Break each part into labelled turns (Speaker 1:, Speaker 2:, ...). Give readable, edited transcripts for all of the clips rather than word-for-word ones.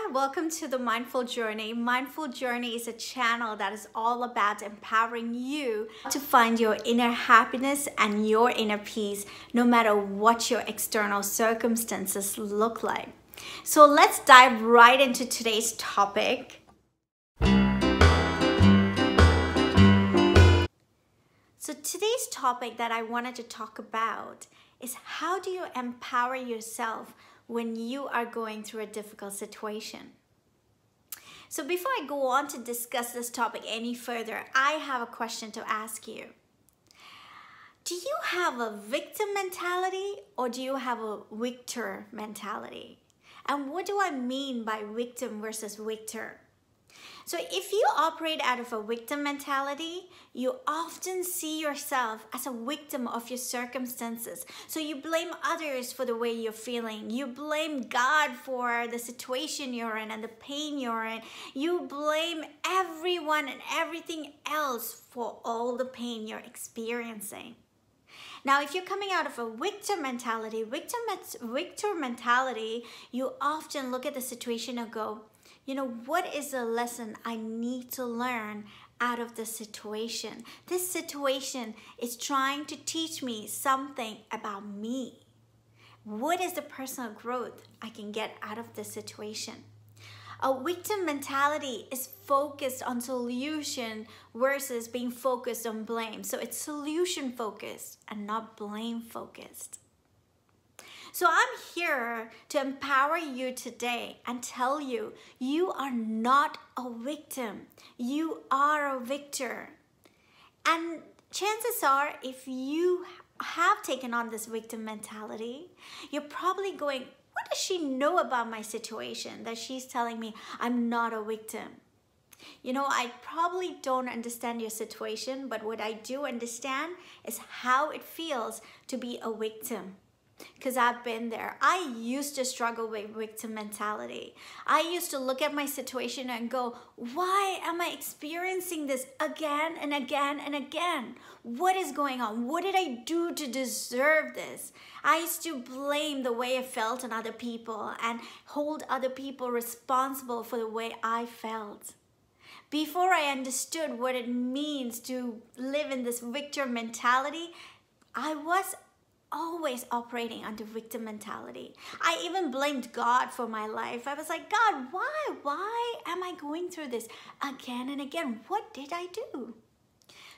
Speaker 1: Hi, welcome to the Mindful Journey. Mindful Journey is a channel that is all about empowering you to find your inner happiness and your inner peace, no matter what your external circumstances look like. So let's dive right into today's topic. So today's topic that I wanted to talk about is how do you empower yourself when you are going through a difficult situation? So before I go on to discuss this topic any further, I have a question to ask you. Do you have a victim mentality or do you have a victor mentality? And what do I mean by victim versus victor? So if you operate out of a victim mentality, you often see yourself as a victim of your circumstances. So you blame others for the way you're feeling. You blame God for the situation you're in and the pain you're in. You blame everyone and everything else for all the pain you're experiencing. Now, if you're coming out of a victim mentality, you often look at the situation and go, you know, what is the lesson I need to learn out of this situation? This situation is trying to teach me something about me. What is the personal growth I can get out of this situation? A victim mentality is focused on solution versus being focused on blame. So it's solution focused and not blame focused. So I'm here to empower you today and tell you, you are not a victim. You are a victor. And chances are, if you have taken on this victim mentality, you're probably going, what does she know about my situation that she's telling me I'm not a victim? You know, I probably don't understand your situation, but what I do understand is how it feels to be a victim. Because I've been there. I used to struggle with victim mentality. I used to look at my situation and go, why am I experiencing this again and again and again? What is going on? What did I do to deserve this? I used to blame the way I felt on other people and hold other people responsible for the way I felt. Before I understood what it means to live in this victim mentality, I was always operating under victim mentality. I even blamed God for my life. I was like, God, why? Why am I going through this again and again? What did I do?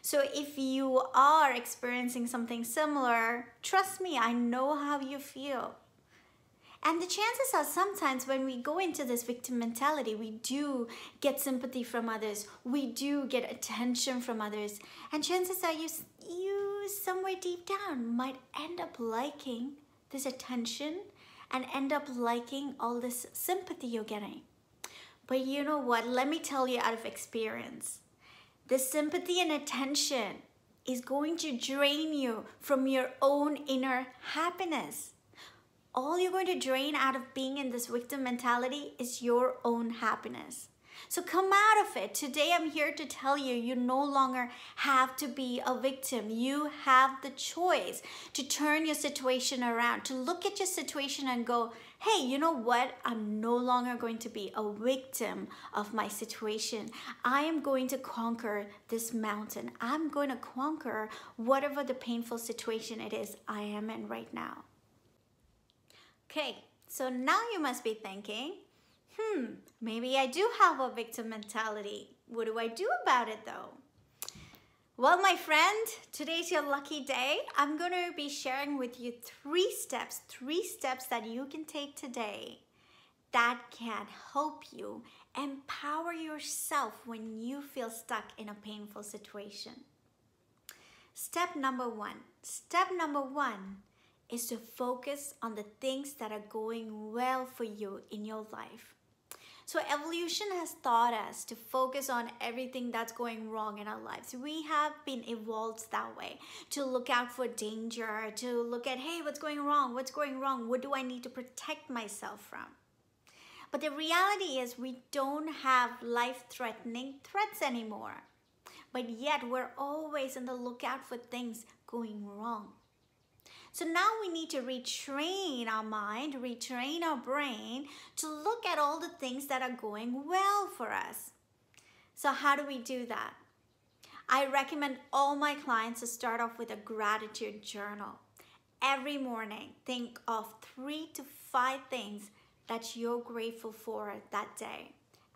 Speaker 1: So if you are experiencing something similar, trust me, I know how you feel. And the chances are sometimes when we go into this victim mentality, we do get sympathy from others. We do get attention from others. And chances are you somewhere deep down might end up liking this attention and end up liking all this sympathy you're getting. But you know what? Let me tell you out of experience. This sympathy and attention is going to drain you from your own inner happiness. All you're going to drain out of being in this victim mentality is your own happiness. So come out of it. Today I'm here to tell you, you no longer have to be a victim. You have the choice to turn your situation around, to look at your situation and go, hey, you know what? I'm no longer going to be a victim of my situation. I am going to conquer this mountain. I'm going to conquer whatever the painful situation it is I am in right now. Okay, so now you must be thinking, maybe I do have a victim mentality. What do I do about it though? Well, my friend, today's your lucky day. I'm going to be sharing with you three steps that you can take today that can help you empower yourself when you feel stuck in a painful situation. Step number one is to focus on the things that are going well for you in your life. So evolution has taught us to focus on everything that's going wrong in our lives. We have been evolved that way, to look out for danger, to look at, hey, what's going wrong? What's going wrong? What do I need to protect myself from? But the reality is we don't have life-threatening threats anymore. But yet we're always on the lookout for things going wrong. So now we need to retrain our mind, retrain our brain to look at all the things that are going well for us. So how do we do that? I recommend all my clients to start off with a gratitude journal. Every morning, think of 3 to 5 things that you're grateful for that day.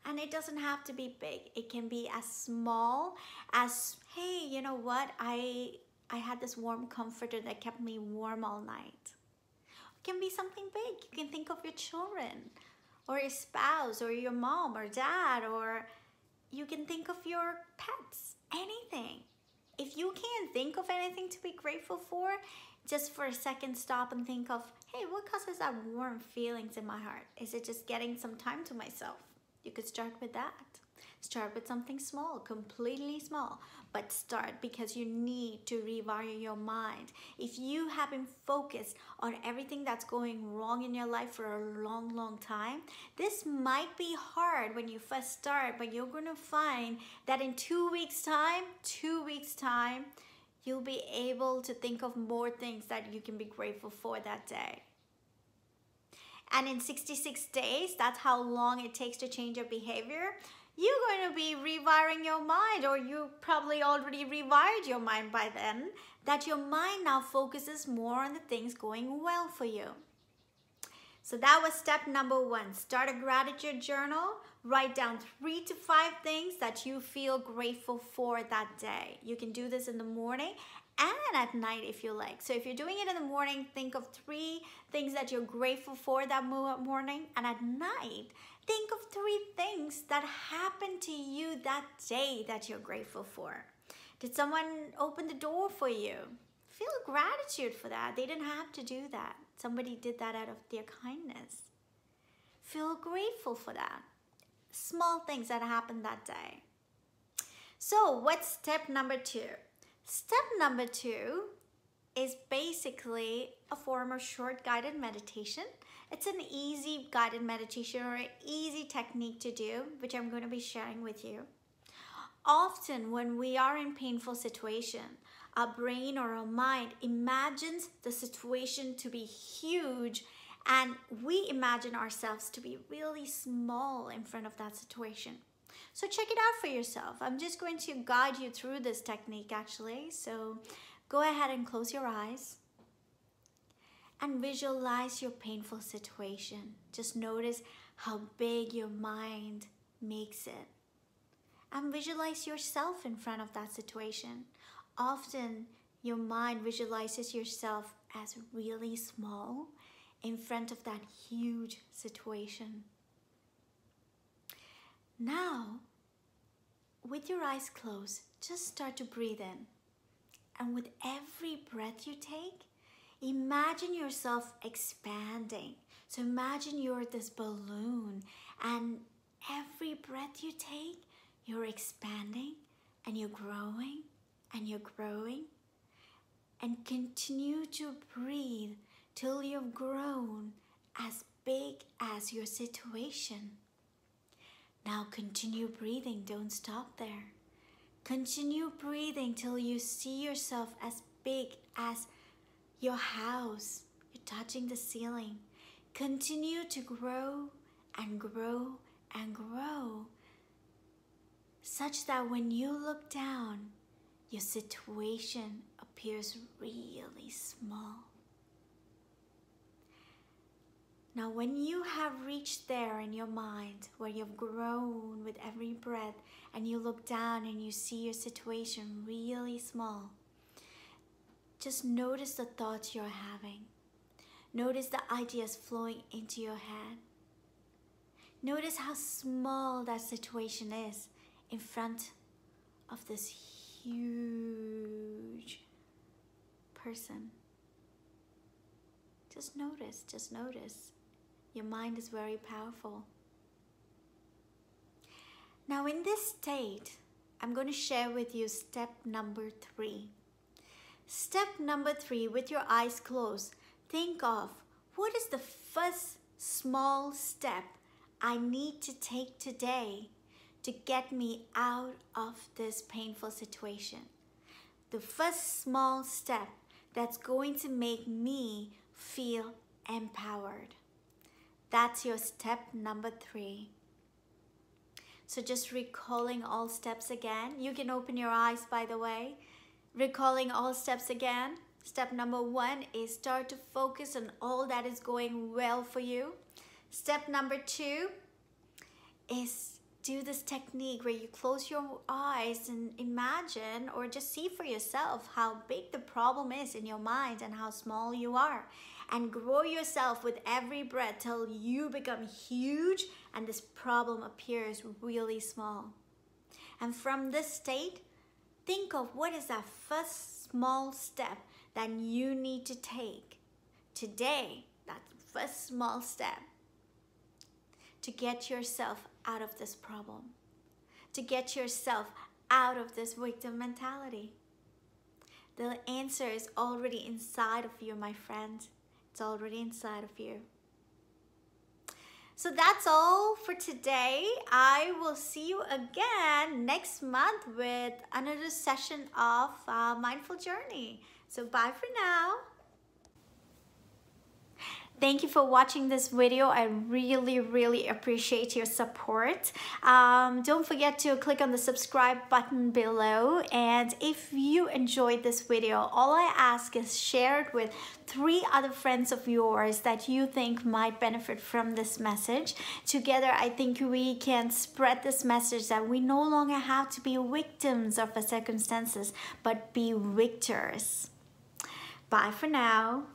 Speaker 1: And it doesn't have to be big. It can be as small as, hey, you know what? I had this warm comforter that kept me warm all night. It can be something big. You can think of your children or your spouse or your mom or dad, or you can think of your pets, anything. If you can't think of anything to be grateful for, just for a second stop and think of, hey, what causes that warm feelings in my heart? Is it just getting some time to myself? You could start with that. Start with something small, completely small, but start because you need to rewire your mind. If you have been focused on everything that's going wrong in your life for a long, long time, this might be hard when you first start, but you're going to find that in 2 weeks' time, you'll be able to think of more things that you can be grateful for that day. And in 66 days, that's how long it takes to change your behavior, you're going to be rewiring your mind, or you probably already rewired your mind by then, that your mind now focuses more on the things going well for you. So that was step number 1. Start a gratitude journal. Write down 3 to 5 things that you feel grateful for that day. You can do this in the morning and at night if you like. So if you're doing it in the morning, think of 3 things that you're grateful for that morning. And at night, think of 3 things that happened to you that day that you're grateful for. Did someone open the door for you? Feel gratitude for that. They didn't have to do that. Somebody did that out of their kindness. Feel grateful for that. Small things that happened that day. So what's step number 2? Step number 2 is basically a form of short guided meditation. It's an easy guided meditation or an easy technique to do, which I'm going to be sharing with you. Often when we are in painful situation, our brain or our mind imagines the situation to be huge, and we imagine ourselves to be really small in front of that situation. So check it out for yourself. I'm just going to guide you through this technique actually. So go ahead and close your eyes and visualize your painful situation. Just notice how big your mind makes it. And visualize yourself in front of that situation. Often your mind visualizes yourself as really small in front of that huge situation. Now, with your eyes closed, just start to breathe in. And with every breath you take, imagine yourself expanding. So imagine you're this balloon, and every breath you take, you're expanding and you're growing and you're growing. And continue to breathe till you've grown as big as your situation. Now continue breathing, don't stop there. Continue breathing till you see yourself as big as your house. You're touching the ceiling. Continue to grow and grow and grow, such that when you look down, your situation appears really small. Now, when you have reached there in your mind, where you've grown with every breath, and you look down and you see your situation really small, just notice the thoughts you're having. Notice the ideas flowing into your head. Notice how small that situation is in front of this huge person. Just notice, just notice. Your mind is very powerful. Now in this state, I'm going to share with you step number 3. Step number 3, with your eyes closed, think of what is the first small step I need to take today to get me out of this painful situation. The first small step that's going to make me feel empowered. That's your step number 3. So just recalling all steps again. You can open your eyes, by the way. Recalling all steps again. Step number 1 is start to focus on all that is going well for you. Step number 2 is do this technique where you close your eyes and imagine or just see for yourself how big the problem is in your mind and how small you are. And grow yourself with every breath till you become huge and this problem appears really small. And from this state, think of what is that first small step that you need to take today, that first small step to get yourself out of this problem, to get yourself out of this victim mentality. The answer is already inside of you, my friends. It's already inside of you. So that's all for today. I will see you again next month with another session of Mindful Journey. So bye for now. Thank you for watching this video. I really appreciate your support. Don't forget to click on the subscribe button below. And if you enjoyed this video, all I ask is share it with 3 other friends of yours that you think might benefit from this message. Together, I think we can spread this message that we no longer have to be victims of our circumstances, but be victors. Bye for now.